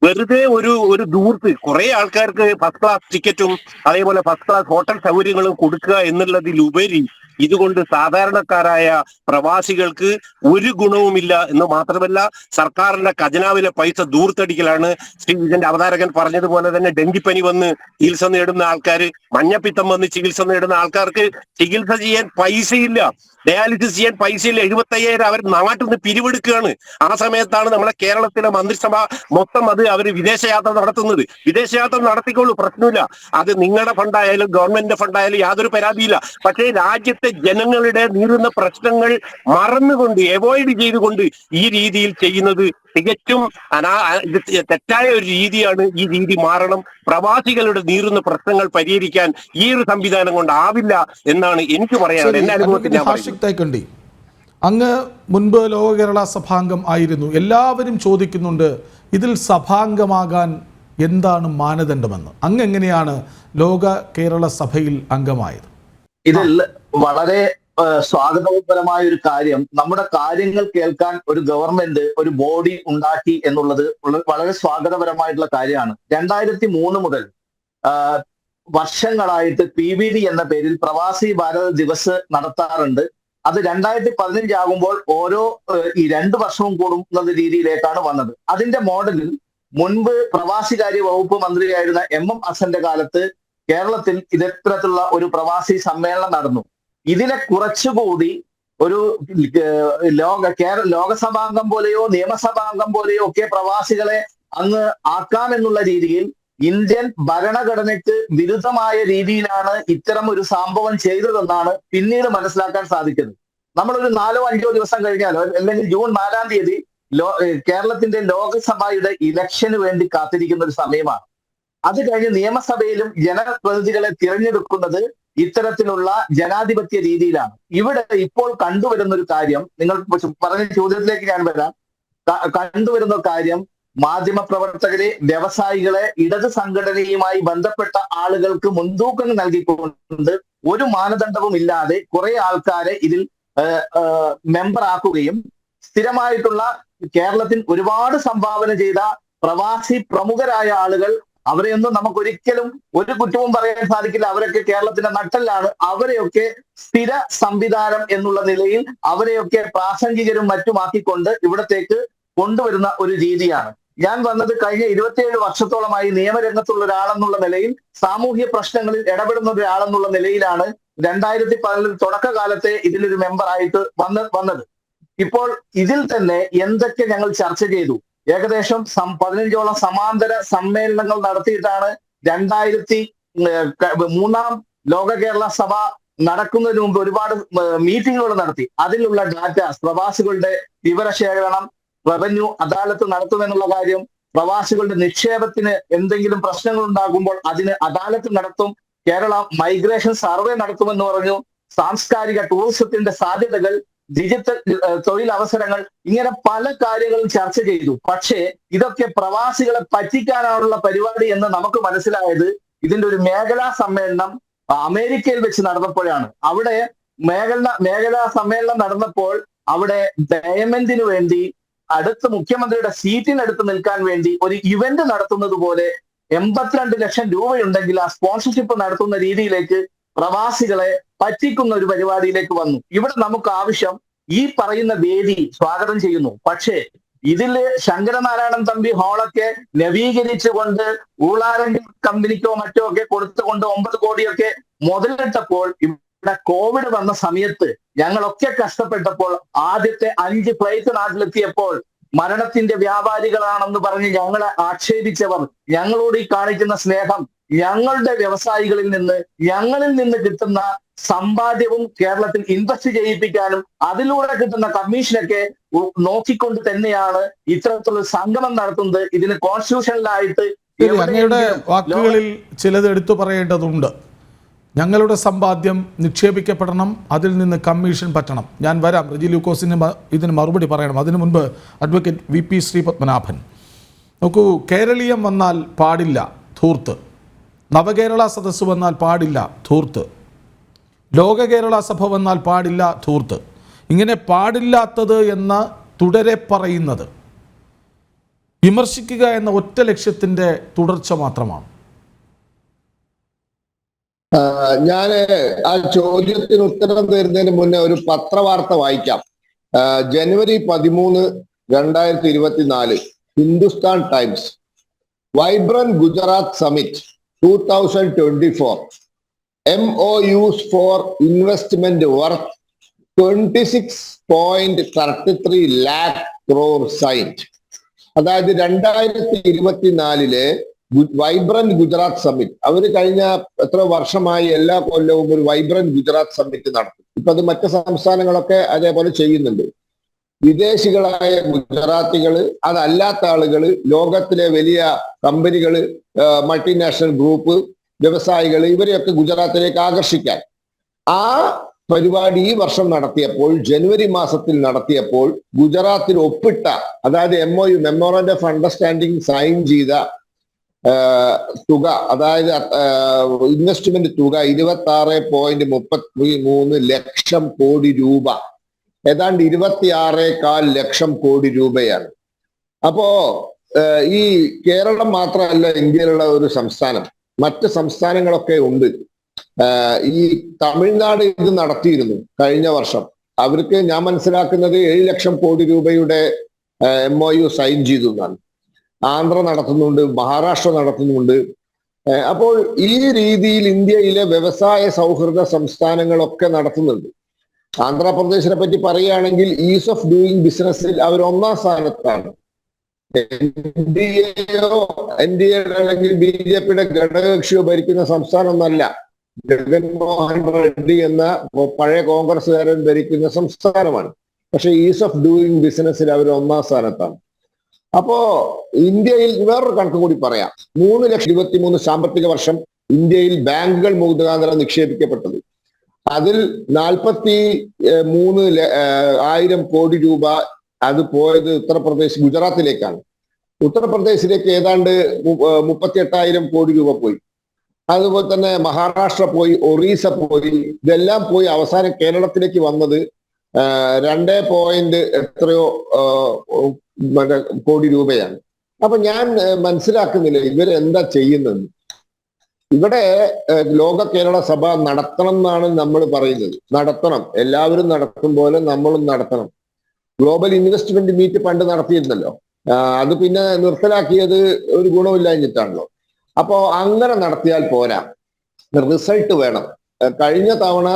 വെറുതെ ഒരു ദൂർത്ത് കുറെ ആൾക്കാർക്ക് ഫസ്റ്റ് ക്ലാസ് ടിക്കറ്റും അതേപോലെ ഫസ്റ്റ് ക്ലാസ് ഹോട്ടൽ സൗകര്യങ്ങളും കൊടുക്കുക എന്നുള്ളതിലുപരി ഇതുകൊണ്ട് സാധാരണക്കാരായ പ്രവാസികൾക്ക് ഒരു ഗുണവുമില്ല എന്ന് മാത്രമല്ല സർക്കാരിന്റെ ഖജനാവിലെ പൈസ ദൂർത്തടിക്കലാണ്. ഇതിന്റെ അവതാരകൻ പറഞ്ഞതുപോലെ തന്നെ ഡെങ്കിപ്പനി വന്ന് ചികിത്സ നേടുന്ന ആൾക്കാർ, മഞ്ഞപ്പിത്തം വന്ന് ചികിത്സ നേടുന്ന ആൾക്കാർക്ക് ചികിത്സ ചെയ്യാൻ പൈസയില്ല, ഡയാലിസിസ് ചെയ്യാൻ പൈസയില്ല. 75,000 അവർ നാട്ടിൽ നിന്ന് പിരിവെടുക്കുകയാണ്. ആ സമയത്താണ് നമ്മളെ കേരളത്തിലെ മന്ത്രിസഭ മൊത്തം അവർ വിദേശയാത്ര നടത്തുന്നത്. വിദേശയാത്ര നടത്തിക്കോളൂ, പ്രശ്നമില്ല. അത് നിങ്ങളുടെ ഫണ്ടായാലും ഗവൺമെന്റിന്റെ ഫണ്ടായാലും യാതൊരു പരാതിയില്ല. പക്ഷേ രാജ്യത്തെ ജനങ്ങളുടെ നീറുന്ന പ്രശ്നങ്ങൾ മറന്നുകൊണ്ട് അവോയ്ഡ് ചെയ്തുകൊണ്ട് ഈ രീതിയിൽ ചെയ്യുന്നത് തികച്ചും തെറ്റായ ഒരു രീതിയാണ്. ഈ രീതി മാറണം. പ്രവാസികളുടെ നീറുന്ന പ്രശ്നങ്ങൾ പരിഹരിക്കാൻ ഈ ഒരു സംവിധാനം കൊണ്ടാവില്ല എന്നാണ് എനിക്ക് പറയാനുള്ളത്. എന്റെ അനുഭവത്തിൽ ഞാൻ പറയുന്നത്. അങ്ങ് മുൻപ് ലോക കേരള സഭാംഗം ആയിരുന്നു. എല്ലാവരും ചോദിക്കുന്നുണ്ട് ഇതിൽ സഭാംഗമാകാൻ എന്താണ് മാനദണ്ഡമെന്ന്. അങ്ങ് എങ്ങനെയാണ് ലോക കേരള സഭയിൽ അംഗമായത്? ഇതിൽ വളരെ സ്വാഗതപരമായ ഒരു കാര്യം, നമ്മുടെ കാര്യങ്ങൾ കേൾക്കാൻ ഒരു ഗവൺമെന്റ് ഒരു ബോഡി ഉണ്ടാക്കി എന്നുള്ളത് വളരെ സ്വാഗതപരമായിട്ടുള്ള കാര്യമാണ്. 2003 മുതൽ വർഷങ്ങളായിട്ട് PVD എന്ന പേരിൽ പ്രവാസി ഭാരത ദിവസ് നടത്താറുണ്ട്. അത് 2015 ആകുമ്പോൾ ഈ 2 വർഷവും കൂടുന്ന രീതിയിലേക്കാണ് വന്നത്. അതിന്റെ മോഡലിൽ മുൻപ് പ്രവാസികാര്യ വകുപ്പ് മന്ത്രിയായിരുന്ന MM ഹസന്റെ കാലത്ത് കേരളത്തിൽ ഇത്തരത്തിലുള്ള ഒരു പ്രവാസി സമ്മേളനം നടന്നു. ഇതിനെ കുറച്ചുകൂടി ഒരു ലോകസഭാംഗം പോലെയോ നിയമസഭാംഗം പോലെയോ ഒക്കെ പ്രവാസികളെ അങ്ങ് ആക്കാമെന്നുള്ള രീതിയിൽ ഇന്ത്യൻ ഭരണഘടനയ്ക്ക് വിരുദ്ധമായ രീതിയിലാണ് ഇത്തരം ഒരു സംഭവം ചെയ്തതെന്നാണ് പിന്നീട് മനസ്സിലാക്കാൻ സാധിക്കുന്നത്. നമ്മളൊരു 4-5 ദിവസം കഴിഞ്ഞാലോ അല്ലെങ്കിൽ ജൂൺ 4-ാം തീയതി കേരളത്തിന്റെ ലോകസഭയുടെ ഇലക്ഷന് വേണ്ടി കാത്തിരിക്കുന്ന ഒരു സമയമാണ്. അത് കഴിഞ്ഞ് നിയമസഭയിലും ജനപ്രതിനിധികളെ തിരഞ്ഞെടുക്കുന്നത് ഇത്തരത്തിലുള്ള ജനാധിപത്യ രീതിയിലാണ്. ഇവിടെ ഇപ്പോൾ കണ്ടുവരുന്ന ഒരു കാര്യം, നിങ്ങൾ പറഞ്ഞ ചോദ്യത്തിലേക്ക് ഞാൻ വരാം. കണ്ടുവരുന്ന കാര്യം, മാധ്യമപ്രവർത്തകരെ, വ്യവസായികളെ, ഇടത് സംഘടനയുമായി ബന്ധപ്പെട്ട ആളുകൾക്ക് മുൻതൂക്കം നൽകിക്കൊണ്ട് ഒരു മാനദണ്ഡവും ഇല്ലാതെ കുറെ ആൾക്കാരെ ഇതിൽ മെമ്പർ ആക്കുകയും സ്ഥിരമായിട്ടുള്ള കേരളത്തിൽ ഒരുപാട് സംഭാവന ചെയ്ത പ്രവാസി പ്രമുഖരായ ആളുകൾ, അവരെയൊന്നും നമുക്കൊരിക്കലും ഒരു കുറ്റവും പറയാൻ സാധിക്കില്ല. അവരൊക്കെ കേരളത്തിന്റെ നട്ടെല്ലാണ്. അവരെയൊക്കെ സ്ഥിര സംവിധാനം എന്നുള്ള നിലയിൽ അവരെയൊക്കെ പ്രാസംഗികരും മറ്റുമാക്കിക്കൊണ്ട് ഇവിടത്തേക്ക് കൊണ്ടുവരുന്ന ഒരു രീതിയാണ്. ഞാൻ വന്നത് കഴിഞ്ഞ 27 വർഷത്തോളമായി നിയമരംഗത്തുള്ള ഒരാളെന്നുള്ള നിലയിൽ, സാമൂഹ്യ പ്രശ്നങ്ങളിൽ ഇടപെടുന്ന ഒരാളെന്നുള്ള നിലയിലാണ് 2010 തുടക്കകാലത്തെ ഇതിലൊരു മെമ്പറായിട്ട് വന്നത്. ഇപ്പോൾ ഇതിൽ തന്നെ എന്തൊക്കെ ഞങ്ങൾ ചർച്ച ചെയ്തു. ഏകദേശം 15ഓളം സമാന്തര സമ്മേളനങ്ങൾ നടത്തിയിട്ടാണ് 2003 ലോക കേരള സഭ നടക്കുന്നതിന് മുമ്പ് ഒരുപാട് മീറ്റിങ്ങുകൾ നടത്തി. അതിലുള്ള ഡാറ്റ, പ്രവാസികളുടെ വിവരശേഖരണം, റവന്യൂ അദാലത്ത് നടത്തുമെന്നുള്ള കാര്യം, പ്രവാസികളുടെ നിക്ഷേപത്തിന് എന്തെങ്കിലും പ്രശ്നങ്ങൾ ഉണ്ടാകുമ്പോൾ അതിന് അദാലത്ത് നടത്തും, കേരള മൈഗ്രേഷൻ സർവേ നടത്തുമെന്ന് പറഞ്ഞു, സാംസ്കാരിക ടൂറിസത്തിന്റെ സാധ്യതകൾ, ഡിജിറ്റൽ തൊഴിലവസരങ്ങൾ, ഇങ്ങനെ പല കാര്യങ്ങളും ചർച്ച ചെയ്തു. പക്ഷേ ഇതൊക്കെ പ്രവാസികളെ പറ്റിക്കാനുള്ള പരിപാടി എന്ന് നമുക്ക് മനസ്സിലായത് ഇതിന്റെ ഒരു മേഖലാ സമ്മേളനം അമേരിക്കയിൽ വെച്ച് നടന്നപ്പോഴാണ്. അവിടെ മേഖലാ സമ്മേളനം നടന്നപ്പോൾ അവിടെ പേയ്മെന്റിന് വേണ്ടി അടുത്ത മുഖ്യമന്ത്രിയുടെ സീറ്റിനടുത്ത് നിൽക്കാൻ വേണ്ടി ഒരു ഇവന്റ് നടത്തുന്നത് പോലെ 82 ലക്ഷം രൂപയുണ്ടെങ്കിൽ ആ സ്പോൺസർഷിപ്പ് നടത്തുന്ന രീതിയിലേക്ക് പ്രവാസികളെ പറ്റിക്കുന്ന ഒരു പരിപാടിയിലേക്ക് വന്നു. ഇവിടെ നമുക്ക് ആവശ്യം ഈ പറയുന്ന വേദി സ്വാഗതം ചെയ്യുന്നു. പക്ഷേ ഇതില് ശങ്കരനാരായണൻ തമ്പി ഹാളൊക്കെ നവീകരിച്ചുകൊണ്ട് ഊളാരങ്കിൽ കമ്പനിക്കോ മറ്റോ ഒക്കെ കൊടുത്തുകൊണ്ട് 9 കോടിയൊക്കെ മുതലിട്ടപ്പോൾ, ഇവിടെ കോവിഡ് വന്ന സമയത്ത് ഞങ്ങളൊക്കെ കഷ്ടപ്പെട്ടപ്പോൾ, ആദ്യത്തെ 5 ഫ്ലൈറ്റ് നാട്ടിലെത്തിയപ്പോൾ മരണത്തിന്റെ വ്യാപാരികളാണെന്ന് പറഞ്ഞ് ഞങ്ങളെ ആക്ഷേപിച്ചവർ, ഞങ്ങളോട് ഈ കാണിക്കുന്ന സ്നേഹം, ഞങ്ങളുടെ വ്യവസായികളിൽ നിന്ന്, ഞങ്ങളിൽ നിന്ന് കിട്ടുന്ന സമ്പാദ്യവും കേരളത്തിൽ ഇൻവെസ്റ്റ് ചെയ്യിപ്പിക്കാനും അതിലൂടെ കിട്ടുന്ന കമ്മീഷനൊക്കെ നോക്കിക്കൊണ്ട് തന്നെയാണ് ഇത്തരത്തിലുള്ള സംഗമം നടത്തുന്നത്. ഇതിന് കോൺസ്റ്റിറ്റ്യൂഷനിലായിട്ട് അങ്ങയുടെ വാക്കുകളിൽ ചിലത് എടുത്തു പറയേണ്ടതുണ്ട്. ഞങ്ങളുടെ സമ്പാദ്യം നിക്ഷേപിക്കപ്പെടണം, അതിൽ നിന്ന് കമ്മീഷൻ പറ്റണം. ഞാൻ വരാം, റെജി ലൂക്കോസിന് ഇതിന് മറുപടി പറയണം. അതിനു മുൻപ് അഡ്വക്കേറ്റ് VP ശ്രീപത്മനാഭൻ, നോക്കൂ, കേരളീയം വന്നാൽ പാടില്ല ധൂർത്ത്, നവകേരള സദസ്സ് വന്നാൽ പാടില്ല ധൂർത്ത്, ലോക കേരള സഭ വന്നാൽ പാടില്ല ധൂർത്ത്, ഇങ്ങനെ പാടില്ലാത്തത് എന്ന് തുടരെ പറയുന്നത് വിമർശിക്കുക എന്ന ഒറ്റ ലക്ഷ്യത്തിൻ്റെ തുടർച്ച മാത്രമാണ്. ഞാൻ ആ ചോദ്യത്തിന് ഉത്തരം തരുന്നതിന് മുന്നേ ഒരു പത്രവാർത്ത വായിക്കാം. ജനുവരി 13, 2024, Hindustan times. Vibrant Gujarat summit 2024, MOUs for investment worth 26.33 lakh crore signed. അതായത് 2024 വൈബ്രന്റ് ഗുജറാത്ത് സമ്മിറ്റ്, അവർ കഴിഞ്ഞ എത്ര വർഷമായി എല്ലാ കൊല്ലവും ഒരു വൈബ്രന്റ് ഗുജറാത്ത് സമ്മിറ്റ് നടത്തും. ഇപ്പൊ അത് മറ്റ് സംസ്ഥാനങ്ങളൊക്കെ അതേപോലെ ചെയ്യുന്നുണ്ട്. വിദേശികളായ ഗുജറാത്തികള്, അതല്ലാത്ത ആളുകള്, ലോകത്തിലെ വലിയ കമ്പനികള്, മൾട്ടിനാഷണൽ ഗ്രൂപ്പ്, വ്യവസായികൾ, ഇവരെയൊക്കെ ഗുജറാത്തിലേക്ക് ആകർഷിക്കാൻ ആ പരിപാടി ഈ വർഷം നടത്തിയപ്പോൾ, ജനുവരി മാസത്തിൽ നടത്തിയപ്പോൾ, ഗുജറാത്തിൽ ഒപ്പിട്ട, അതായത് MOU memorandum of understanding sign ചെയ്ത തുക, അതായത് ഇൻവെസ്റ്റ്മെന്റ് തുക 26.33 ലക്ഷം കോടി രൂപ, ഏതാണ്ട് 26.25 ലക്ഷം കോടി രൂപയാണ്. അപ്പോ ഈ കേരളം മാത്രമല്ല ഇന്ത്യയിലുള്ള ഒരു സംസ്ഥാനം, മറ്റ് സംസ്ഥാനങ്ങളൊക്കെ ഉണ്ട്. ഈ തമിഴ്നാട് ഇത് നടത്തിയിരുന്നു കഴിഞ്ഞ വർഷം. അവർക്ക് ഞാൻ മനസ്സിലാക്കുന്നത് 7 ലക്ഷം കോടി രൂപയുടെ MOU സൈൻ ചെയ്തു എന്നാണ്. ആന്ധ്ര നടത്തുന്നുണ്ട്, മഹാരാഷ്ട്ര നടത്തുന്നുണ്ട്. അപ്പോൾ ഈ രീതിയിൽ ഇന്ത്യയിലെ വ്യവസായ സൗഹൃദ സംസ്ഥാനങ്ങളൊക്കെ നടത്തുന്നുണ്ട്. ആന്ധ്രാപ്രദേശിനെ പറ്റി പറയുകയാണെങ്കിൽ ഈസ് ഓഫ് ഡൂയിങ് ബിസിനസ്സിൽ അവർ 1ാം സ്ഥാനത്താണ്. NDA അല്ലെങ്കിൽ BJPയുടെ ഘടകകക്ഷിയോ ഭരിക്കുന്ന സംസ്ഥാനമൊന്നല്ല. ജഗൻമോഹൻ റെഡ്ഡി എന്ന പഴയ കോൺഗ്രസ്സുകാരൻ ഭരിക്കുന്ന സംസ്ഥാനമാണ്. പക്ഷെ ഈസ് ഓഫ് ഡൂയിങ് ബിസിനസ്സിൽ അവർ 1ാം സ്ഥാനത്താണ്. അപ്പോ ഇന്ത്യയിൽ വേറൊരു കണക്ക് കൂടി പറയാം. 3,23,000 സാമ്പത്തിക വർഷം ഇന്ത്യയിൽ ബാങ്കുകൾ മുഖാന്തരം നിക്ഷേപിക്കപ്പെട്ടത്. അതിൽ 43,000 കോടി രൂപ അത് പോയത് ഉത്തർപ്രദേശ്, ഗുജറാത്തിലേക്കാണ്. ഉത്തർപ്രദേശിലേക്ക് ഏതാണ്ട് 38,000 കോടി രൂപ പോയി. അതുപോലെ തന്നെ മഹാരാഷ്ട്ര പോയി, ഒറീസ പോയി. ഇതെല്ലാം പോയി അവസാനം കേരളത്തിലേക്ക് വന്നത് 2 എത്രയോ കോടി രൂപയാണ്. അപ്പൊ ഞാൻ മനസ്സിലാക്കുന്നില്ല ഇവരെന്താ ചെയ്യുന്നത്. ഇവിടെ ലോക കേരള സഭ നടത്തണം എന്നാണ് നമ്മൾ പറയുന്നത്. നടത്തണം, എല്ലാവരും നടത്തും പോലെ നമ്മളും നടത്തണം. ഗ്ലോബൽ ഇൻവെസ്റ്റ്മെന്റ് മീറ്റ് പണ്ട് നടത്തിയിരുന്നല്ലോ, അത് പിന്നെ നിർത്തലാക്കിയത് ഒരു ഗുണമില്ലാഞ്ഞിട്ടാണല്ലോ. അപ്പോ അങ്ങനെ നടത്തിയാൽ പോരാ, റിസൾട്ട് വേണം. കഴിഞ്ഞ തവണ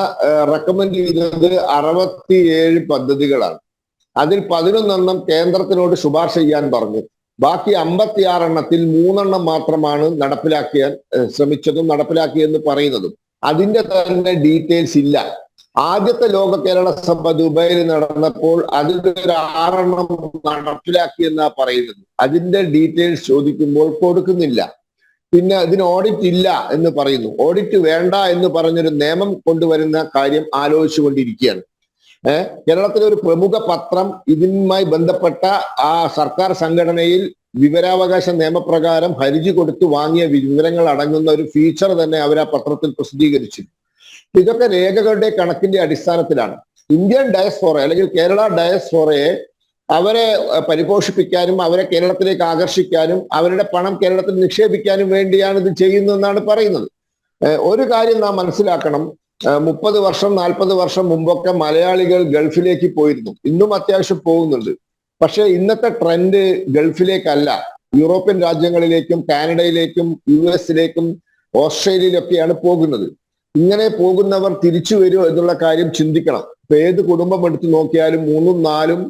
റെക്കമെൻഡ് ചെയ്തത് 67 പദ്ധതികളാണ്. അതിൽ 11 കേന്ദ്രത്തിനോട് ശുപാർശ ചെയ്യാൻ പറഞ്ഞു. ബാക്കി 56 3 മാത്രമാണ് നടപ്പിലാക്കിയാൻ ശ്രമിച്ചതും നടപ്പിലാക്കിയെന്ന് പറയുന്നതും. അതിന്റെ തന്നെ ഡീറ്റെയിൽസ് ഇല്ല. ആദ്യത്തെ ലോക കേരള സഭ ദുബായിൽ നടന്നപ്പോൾ അതിൽ ഒരു 6 നടപ്പിലാക്കിയെന്നാ പറയുന്നത്. അതിന്റെ ഡീറ്റെയിൽസ് ചോദിക്കുമ്പോൾ കൊടുക്കുന്നില്ല. പിന്നെ അതിന് ഓഡിറ്റ് ഇല്ല എന്ന് പറയുന്നു. ഓഡിറ്റ് വേണ്ട എന്ന് പറഞ്ഞൊരു നിയമം കൊണ്ടുവരുന്ന കാര്യം ആലോചിച്ചുകൊണ്ടിരിക്കുകയാണ്. കേരളത്തിലെ ഒരു പ്രമുഖ പത്രം ഇതിനുമായി ബന്ധപ്പെട്ട ആ സർക്കാർ സംഘടനയിൽ വിവരാവകാശ നിയമപ്രകാരം ഹർജി കൊടുത്തു വാങ്ങിയ വിവരങ്ങൾ അടങ്ങുന്ന ഒരു ഫീച്ചർ തന്നെ അവർ ആ പത്രത്തിൽ പ്രസിദ്ധീകരിച്ചു. ഇതൊക്കെ രേഖകളുടെ കണക്കിന്റെ അടിസ്ഥാനത്തിലാണ്. ഇന്ത്യൻ ഡയസ്പോറ അല്ലെങ്കിൽ കേരള ഡയസ്പോറയെ അവരെ പരിപോഷിപ്പിക്കാനും അവരെ കേരളത്തിലേക്ക് ആകർഷിക്കാനും അവരുടെ പണം കേരളത്തിൽ നിക്ഷേപിക്കാനും വേണ്ടിയാണ് ഇത് ചെയ്യുന്നതെന്നാണ് പറയുന്നത്. ഒരു കാര്യം നാം മനസ്സിലാക്കണം. 30 വർഷം 40 വർഷം മുമ്പൊക്കെ മലയാളികൾ ഗൾഫിലേക്ക് പോയിരുന്നു. ഇന്നും അത്യാവശ്യം പോകുന്നുണ്ട്. പക്ഷെ ഇന്നത്തെ ട്രെൻഡ് ഗൾഫിലേക്കല്ല, യൂറോപ്യൻ രാജ്യങ്ങളിലേക്കും കാനഡയിലേക്കും US ഓസ്ട്രേലിയയിലൊക്കെയാണ് പോകുന്നത്. ഇങ്ങനെ പോകുന്നവർ തിരിച്ചു വരുമോ എന്നുള്ള കാര്യം ചിന്തിക്കണം. ഇപ്പൊ ഏത് കുടുംബം എടുത്തു നോക്കിയാലും 3ഉം 4ഉം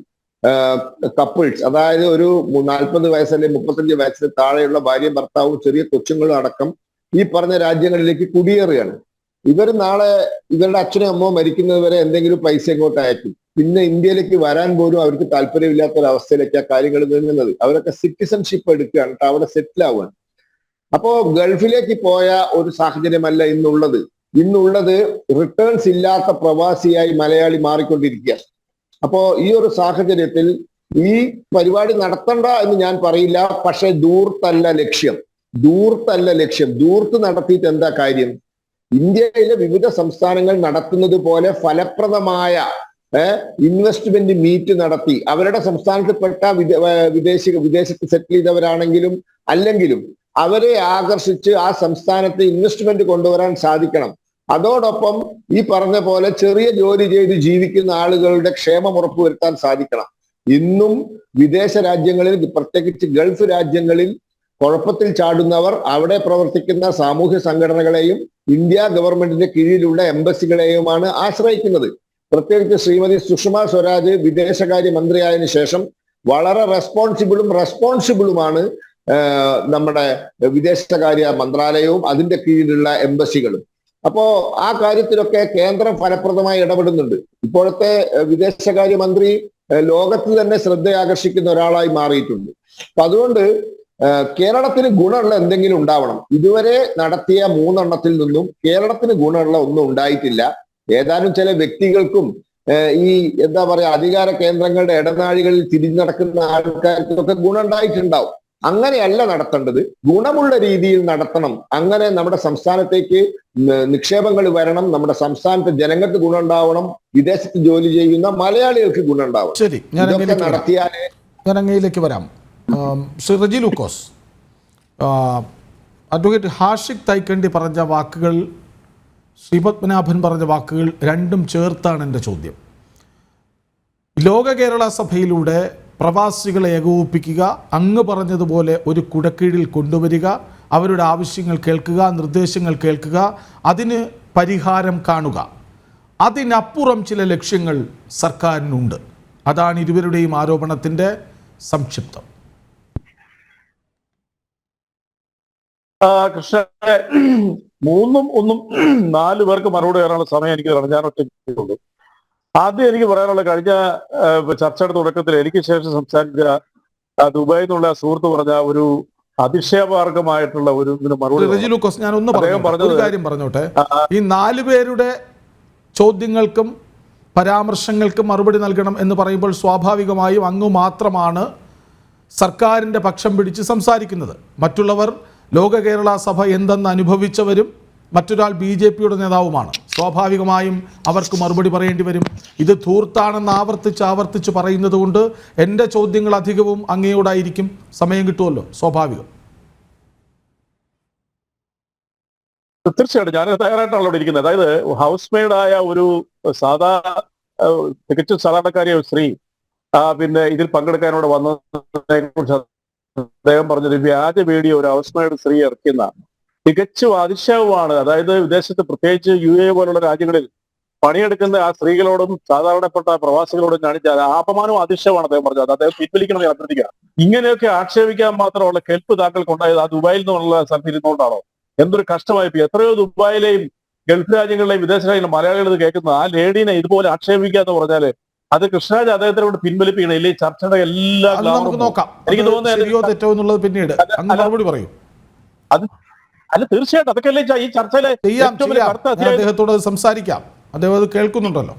കപ്പിൾസ്, അതായത് ഒരു 40 വയസ്സ് അല്ലെങ്കിൽ 35 വയസ്സിന് താഴെയുള്ള ഭാര്യയും ഭർത്താവും ചെറിയ കൊച്ചുങ്ങളും അടക്കം ഈ പറഞ്ഞ രാജ്യങ്ങളിലേക്ക് കുടിയേറുകയാണ്. ഇവർ നാളെ ഇവരുടെ അച്ഛനും അമ്മോ മരിക്കുന്നത് വരെ എന്തെങ്കിലും പൈസ ഇങ്ങോട്ട് അയക്കും. പിന്നെ ഇന്ത്യയിലേക്ക് വരാൻ പോലും അവർക്ക് താല്പര്യമില്ലാത്ത ഒരു അവസ്ഥയിലേക്ക് ആ കാര്യങ്ങൾ നീങ്ങുന്നത്. അവരൊക്കെ സിറ്റിസൺഷിപ്പ് എടുക്കുകയാണ്, അവിടെ സെറ്റിൽ ആവുകയാണ്. അപ്പോ ഗൾഫിലേക്ക് പോയ ഒരു സാഹചര്യമല്ല ഇന്നുള്ളത്. ഇന്നുള്ളത് റിട്ടേൺസ് ഇല്ലാത്ത പ്രവാസിയായി മലയാളി മാറിക്കൊണ്ടിരിക്കുക. അപ്പോ ഈ ഒരു സാഹചര്യത്തിൽ ഈ പരിപാടി നടത്തണ്ട എന്ന് ഞാൻ പറയില്ല. പക്ഷെ ദൂർത്തല്ല ലക്ഷ്യം. ദൂർത്ത് നടത്തിയിട്ട് എന്താ കാര്യം? ഇന്ത്യയിലെ വിവിധ സംസ്ഥാനങ്ങൾ നടത്തുന്നത് പോലെ ഫലപ്രദമായ ഇൻവെസ്റ്റ്മെന്റ് മീറ്റ് നടത്തി അവരുടെ സംസ്ഥാനത്തിൽപ്പെട്ട വിദേശത്ത് സെറ്റിൽ ചെയ്തവരാണെങ്കിലും അല്ലെങ്കിലും അവരെ ആകർഷിച്ച് ആ സംസ്ഥാനത്ത് ഇൻവെസ്റ്റ്മെന്റ് കൊണ്ടുവരാൻ സാധിക്കണം. അതോടൊപ്പം ഈ പറഞ്ഞ പോലെ ചെറിയ ജോലി ചെയ്ത് ജീവിക്കുന്ന ആളുകളുടെ ക്ഷേമം ഉറപ്പുവരുത്താൻ സാധിക്കണം. ഇന്നും വിദേശ രാജ്യങ്ങളിൽ, പ്രത്യേകിച്ച് ഗൾഫ് രാജ്യങ്ങളിൽ കുഴപ്പത്തിൽ ചാടുന്നവർ അവിടെ പ്രവർത്തിക്കുന്ന സാമൂഹ്യ സംഘടനകളെയും ഇന്ത്യ ഗവൺമെന്റിന്റെ കീഴിലുള്ള എംബസികളെയുമാണ് ആശ്രയിക്കുന്നത്. പ്രത്യേകിച്ച് ശ്രീമതി സുഷമ സ്വരാജ് വിദേശകാര്യ മന്ത്രിയായതിനു ശേഷം വളരെ റെസ്പോൺസിബിളുമാണ് നമ്മുടെ വിദേശകാര്യ മന്ത്രാലയവും അതിന്റെ കീഴിലുള്ള എംബസികളും. അപ്പോ ആ കാര്യത്തിലൊക്കെ കേന്ദ്രം ഫലപ്രദമായി ഇടപെടുന്നുണ്ട്. ഇപ്പോഴത്തെ വിദേശകാര്യ മന്ത്രി ലോകത്ത് തന്നെ ശ്രദ്ധയാകർഷിക്കുന്ന ഒരാളായി മാറിയിട്ടുണ്ട്. അപ്പൊ അതുകൊണ്ട് കേരളത്തിന് ഗുണമുള്ള എന്തെങ്കിലും ഉണ്ടാവണം. ഇതുവരെ നടത്തിയ 3 എണ്ണത്തിൽ നിന്നും കേരളത്തിന് ഗുണമുള്ള ഒന്നും ഉണ്ടായിട്ടില്ല. ഏതാനും ചില വ്യക്തികൾക്കും ഈ എന്താ പറയാ അധികാര കേന്ദ്രങ്ങളുടെ ഇടനാഴികളിൽ തിരിഞ്ഞു നടക്കുന്ന ആൾക്കാർക്കൊക്കെ ഗുണം ഉണ്ടായിട്ടുണ്ടാവും. അങ്ങനെയല്ല നടത്തേണ്ടത്, ഗുണമുള്ള രീതിയിൽ നടത്തണം. അങ്ങനെ നമ്മുടെ സംസ്ഥാനത്തേക്ക് നിക്ഷേപങ്ങൾ വരണം, നമ്മുടെ സംസ്ഥാനത്തെ ജനങ്ങൾക്ക് ഗുണം ഉണ്ടാവണം, വിദേശത്ത് ജോലി ചെയ്യുന്ന മലയാളികൾക്ക് ഗുണം ഉണ്ടാവണം. ശരി, ഞാൻ അങ്ങയിലേക്ക് വരാം. ശ്രീ റജി ലൂക്കോസ്, അഡ്വക്കേറ്റ് ഹാഷിഖ് തൈക്കണ്ടി പറഞ്ഞ വാക്കുകൾ, ശ്രീപത്മനാഭൻ പറഞ്ഞ വാക്കുകൾ രണ്ടും ചേർത്താണ് എൻ്റെ ചോദ്യം. ലോക കേരള സഭയിലൂടെ പ്രവാസികളെ ഏകോപിപ്പിക്കുക, അങ്ങ് പറഞ്ഞതുപോലെ ഒരു കുടക്കീഴിൽ കൊണ്ടുവരിക, അവരുടെ ആവശ്യങ്ങൾ കേൾക്കുക, നിർദ്ദേശങ്ങൾ കേൾക്കുക, അതിന് പരിഹാരം കാണുക. അതിനപ്പുറം ചില ലക്ഷ്യങ്ങൾ സർക്കാരിനുണ്ട്. അതാണ് ഇരുവരുടെയും ആരോപണത്തിൻ്റെ സംക്ഷിപ്തം. കൃഷ്ണ, 3 1 4 പേർക്ക് മറുപടി പറയാനുള്ള സമയം എനിക്ക് ഞാൻ ഒറ്റയ്ക്കുള്ളൂ. ആദ്യം എനിക്ക് പറയാനുള്ള, കഴിഞ്ഞ ചർച്ചയുടെ തുടക്കത്തിൽ എനിക്ക് ശേഷം സംസാരിച്ച ദുബായിൽ നിന്നുള്ള സുഹൃത്ത് പറഞ്ഞ ഒരു അതിശയമാർഗമായിട്ടുള്ള ഒരു മറുപടി. റജി ലൂക്കോസ്, ഞാൻ ഒരു കാര്യം പറഞ്ഞോട്ടെ. ഈ 4 പേരുടെ ചോദ്യങ്ങൾക്കും പരാമർശങ്ങൾക്കും മറുപടി നൽകണം എന്ന് പറയുമ്പോൾ സ്വാഭാവികമായും അങ്ങ് മാത്രമാണ് സർക്കാരിൻ്റെ പക്ഷം പിടിച്ച് സംസാരിക്കുന്നത്. മറ്റുള്ളവർ ലോക കേരള സഭ എന്തെന്ന് അനുഭവിച്ചവരും മറ്റൊരാൾ BJPയുടെ നേതാവുമാണ്. സ്വാഭാവികമായും അവർക്ക് മറുപടി പറയേണ്ടി വരും. ഇത് ധൂർത്താണെന്ന് ആവർത്തിച്ച് പറയുന്നത് കൊണ്ട് എൻ്റെ ചോദ്യങ്ങൾ അധികവും അങ്ങയോടായിരിക്കും. സമയം കിട്ടുമല്ലോ, സ്വാഭാവികം. തീർച്ചയായിട്ടും ഞാൻ തയ്യാറായിട്ടാണല്ലോ ഇവിടെ ഇരിക്കുന്നത്. അതായത് ഹൗസ് മെയ്ഡായ ഒരു തികച്ചും സാധാരണക്കാരിയ ഒരു സ്ത്രീ പിന്നെ ഇതിൽ പങ്കെടുക്കാനോട് വന്നതിനെ കുറിച്ച് അദ്ദേഹം പറഞ്ഞത് വ്യാജ വീഡിയോ ഒരു ഹൗസ് മെയ്ഡ് സ്ത്രീ ഇറക്കുന്ന തികച്ചും അതിശയവുമാണ്. അതായത് വിദേശത്ത്, പ്രത്യേകിച്ച് UAE പോലുള്ള രാജ്യങ്ങളിൽ പണിയെടുക്കുന്ന ആ സ്ത്രീകളോടും സാധാരണപ്പെട്ട പ്രവാസികളോടും കാണിച്ച അപമാനവും അതിശയമാണ് അദ്ദേഹം പറഞ്ഞത്. അദ്ദേഹം പിൻവലിക്കണമെന്ന് അഭ്യർത്ഥിക്കുക. ഇങ്ങനെയൊക്കെ ആക്ഷേപിക്കാൻ മാത്രമുള്ള കെൽപ്പ് താങ്കൾക്കുണ്ടായത് ആ ദുബായിൽ നിന്നുള്ള സ്ഥലത്ത് ഇരുന്നുകൊണ്ടാണോ? എന്തൊരു കഷ്ടമായി. എത്രയോ ദുബായിലെയും ഗൾഫ് രാജ്യങ്ങളിലെയും വിദേശ രാജ്യങ്ങളിലും മലയാളികൾ ഇത് കേൾക്കുന്നത്. ആ ലേഡീനെ ഇതുപോലെ ആക്ഷേപിക്കുക എന്ന് പറഞ്ഞാല് അത് കൃഷ്ണരാജ് അദ്ദേഹത്തിനോട് പിൻവലിപ്പിക്കണം. ഇല്ലേ ചർച്ചയുടെ എല്ലാ എനിക്ക് തോന്നുന്നത് പിന്നീട് പറയൂ. അല്ല, തീർച്ചയായിട്ടും അതൊക്കെയല്ലേ ഈ ചർച്ചയിലെ അദ്ദേഹത്തോട് സംസാരിക്കാം. അദ്ദേഹം അത് കേൾക്കുന്നുണ്ടല്ലോ.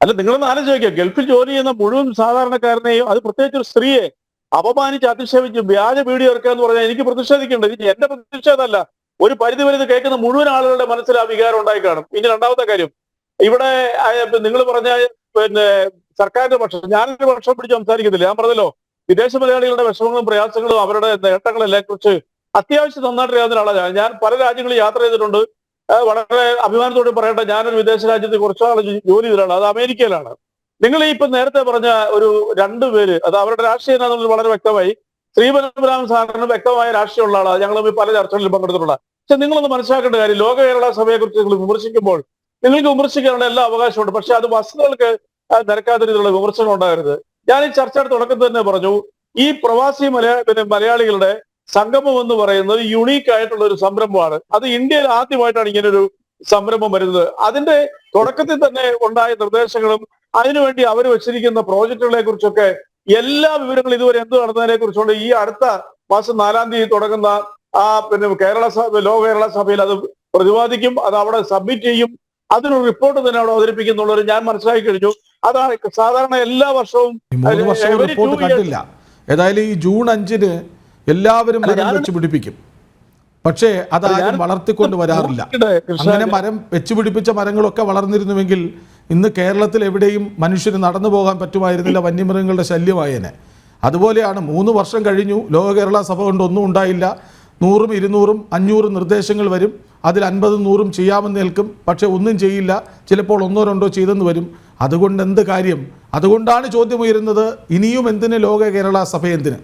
അല്ല, നിങ്ങളൊന്ന് ആലോചിക്കുക, ഗൾഫിൽ ജോലി ചെയ്യുന്ന മുഴുവൻ സാധാരണക്കാരനെയും, അത് പ്രത്യേകിച്ച് ഒരു സ്ത്രീയെ അപമാനിച്ച് അധിക്ഷേപിച്ച് വ്യാജ വീഡിയോ ഇറക്കുക എന്ന് പറഞ്ഞാൽ എനിക്ക് പ്രതിഷേധിക്കേണ്ടത്. ഇത് എന്റെ പ്രതിഷേധമല്ല, ഒരു പരിധി വരെ ഇത് കേൾക്കുന്ന മുഴുവൻ ആളുകളുടെ മനസ്സിൽ ആ വികാരം ഉണ്ടായി കാണും. ഇനി രണ്ടാമത്തെ കാര്യം, ഇവിടെ നിങ്ങൾ പറഞ്ഞ പിന്നെ സർക്കാരിന്റെ പക്ഷം, ഞാനൊരു പക്ഷം പിടിച്ച് സംസാരിക്കുന്നില്ല. ഞാൻ പറഞ്ഞല്ലോ, വിദേശ മലയാളികളുടെ വിഷമങ്ങളും പ്രയാസങ്ങളും അവരുടെ നേട്ടങ്ങളെല്ലാം കുറിച്ച് അത്യാവശ്യം നന്നായിട്ട് അറിയാവുന്ന ആളാണ് ഞാൻ. പല രാജ്യങ്ങളിൽ യാത്ര ചെയ്തിട്ടുണ്ട്. വളരെ അഭിമാനത്തോടെ പറയട്ടെ, ഞാനൊരു വിദേശ രാജ്യത്ത് കുറച്ചാൾ ജോലി ചെയ്തതാണ്. അത് അമേരിക്കയിലാണ്. നിങ്ങൾ ഇപ്പൊ നേരത്തെ പറഞ്ഞ ഒരു 2 പേര്, അത് അവരുടെ രാഷ്ട്രീയം എന്നുള്ളത് വളരെ വ്യക്തമായി. ശ്രീപത്മനാഭൻ സാറിന് വ്യക്തമായ രാഷ്ട്രീയമുള്ള ആളാണ്. ഞങ്ങൾ പല ചർച്ചകളിലും പങ്കെടുത്തിട്ടുള്ള. പക്ഷെ നിങ്ങളൊന്ന് മനസ്സിലാക്കേണ്ട കാര്യം, ലോക കേരള സഭയെ കുറിച്ച് നിങ്ങൾ വിമർശിക്കുമ്പോൾ നിങ്ങൾക്ക് വിമർശിക്കാനുള്ള എല്ലാ അവകാശമുണ്ട്. പക്ഷെ അത് വസ്തുതകൾക്ക് നിരക്കാത്ത രീതിയിലുള്ള വിമർശനം ഉണ്ടാകരുത്. ഞാൻ ഈ ചർച്ചയുടെ തുടക്കത്തിൽ തന്നെ പറഞ്ഞു, ഈ പ്രവാസി മലയാളികളുടെ സംഗമം എന്ന് പറയുന്നത് യുണീക്ക് ആയിട്ടുള്ള ഒരു സംരംഭമാണ്. അത് ഇന്ത്യയിൽ ആദ്യമായിട്ടാണ് ഇങ്ങനെ സംരംഭം വരുന്നത്. അതിന്റെ തുടക്കത്തിൽ തന്നെ ഉണ്ടായ നിർദ്ദേശങ്ങളും അതിനുവേണ്ടി അവർ വെച്ചിരിക്കുന്ന പ്രോജക്റ്റുകളെ കുറിച്ചൊക്കെ എല്ലാ വിവരങ്ങളും ഇതുവരെ എന്ത് നടന്നതിനെ കുറിച്ചുകൊണ്ട് ഈ അടുത്ത മാസം 4-ാം തീയതി തുടങ്ങുന്ന ലോക കേരള സഭയിൽ അത് പ്രതിപാദിക്കും, അത് അവിടെ സബ്മിറ്റ് ചെയ്യും, അതിനൊരു റിപ്പോർട്ട് തന്നെ അവിടെ അവതരിപ്പിക്കുന്നുള്ളത് ഞാൻ മനസ്സിലാക്കി കഴിഞ്ഞു. അതാണ് സാധാരണ എല്ലാ വർഷവും 3 വർഷവും റിപ്പോർട്ട് കണ്ടില്ല. ഏതായാലും ഈ ജൂൺ 5-ന് എല്ലാവരും മരം വെച്ച് പിടിപ്പിക്കും, പക്ഷേ അതാരും വളർത്തിക്കൊണ്ട് വരാറില്ല. അങ്ങനെ മരം വെച്ച് പിടിപ്പിച്ച മരങ്ങളൊക്കെ വളർന്നിരുന്നുവെങ്കിൽ ഇന്ന് കേരളത്തിൽ എവിടെയും മനുഷ്യന് നടന്നു പോകാൻ പറ്റുമായിരുന്നില്ല, വന്യമൃഗങ്ങളുടെ ശല്യമായേനെ. അതുപോലെയാണ് 3 വർഷം കഴിഞ്ഞു, ലോക കേരള സഭ കൊണ്ട് ഒന്നും ഉണ്ടായില്ല. 100, 200, 500 നിർദ്ദേശങ്ങൾ വരും, അതിൽ 50, 100 ചെയ്യാമെന്ന് നിൽക്കും, പക്ഷെ ഒന്നും ചെയ്യില്ല. ചിലപ്പോൾ 1, 2 ചെയ്തെന്ന് വരും. അതുകൊണ്ട് എന്ത് കാര്യം? അതുകൊണ്ടാണ് ചോദ്യം ഉയരുന്നത്, ഇനിയും എന്തിന് ലോക കേരള സഭ എന്തിന്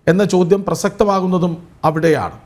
എന്ന ചോദ്യം പ്രസക്തമാകുന്നതും അവിടെയാണ്.